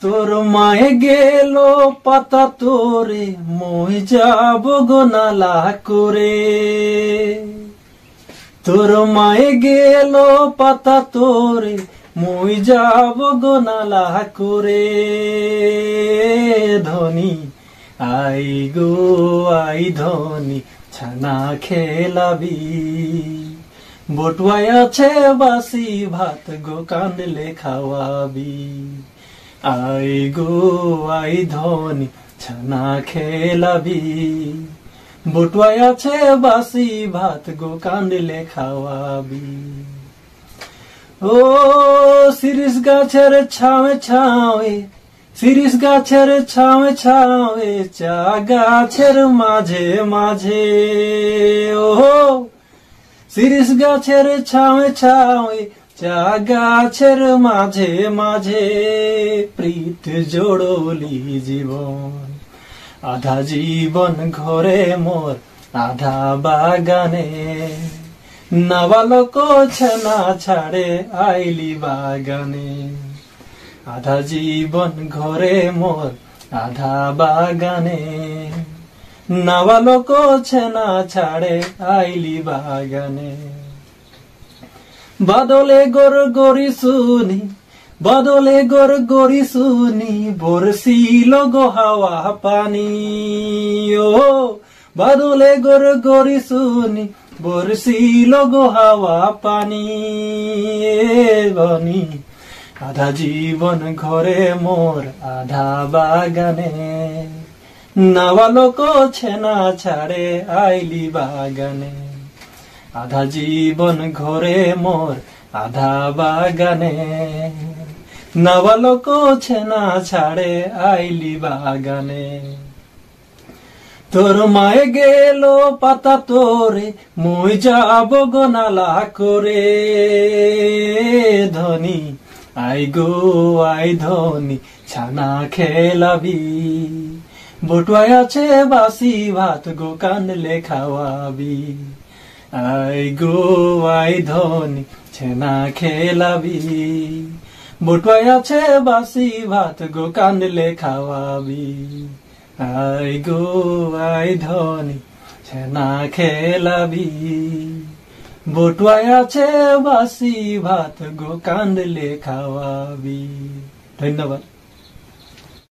তোর মায়ে গেল পাতা তোরে মই যাব গো নালা করে। তোর মায়ে গেল পাতা তোরে মই যাব গো নালা করে। ধনী আই গো আই ধনী ছানা খেলাবি, বটুয়ায় আছে বাসি ভাত গো কান্দলে খাওয়াবি। আই গো আই ধনী ছানা খেলাবি, বটুয়ায় আছে বাসি ভাত গো কান্দলে খাওয়াবি। ও শিরিষ গাছের ছাওয়ে ছাওয়ে, শিরিষ গাছের ছাওয়ে ছাওয়ে, চা গাছের মাঝে মাঝে। ও শিরিষ গাছের ছাওয়ে ছাওয়ে, চা গাছের মাঝে মাঝে। প্রীত জোড়লি জীবন, আধা জীবন ঘরে মোর আধা বাগানে। নাবালক ছানা ছাড়ে আইলি বাগানে। আধা জীবন ঘরে মোর আধা বাগানে। নাবালক ছানা ছাড়ে আইলি বাগানে। বাদলে গোর গরি শুনি, বাদলে গোর গরি শুনি, বরসিল গো হাওয়া পানি। ও বাদলে গোর গরি শুনি, বরসিল গো হাওয়া পানি। বনি আধা জীবন ঘরে মোর আধা বাগানে। নাবালক ছানা ছাড়ে আইলি বাগানে। আধা জীবন ঘরে মোর আধা বাগানে। নাবালক ছানা ছাড়ে আইলি বাগানে। তোর মায়ে গেল পাতা তোরে মই যাব গো নালা করে। ধনী আই গো আই ধনী ছানা খেলাবি, বটুয়ায় আছে বাসি ভাত গো কান্দলে খাওয়াবি। আই গো আই ধনী ছানা খেলাবি, বটুয়ায় আছে বাসি ভাত গো কান্দলে খাওয়াবি। আই গো আই ধনী ছানা খেলাবি, বটুয়ায় আছে বাসি ভাত গো কান্দলে খাওয়াবি। ধন্যবাদ।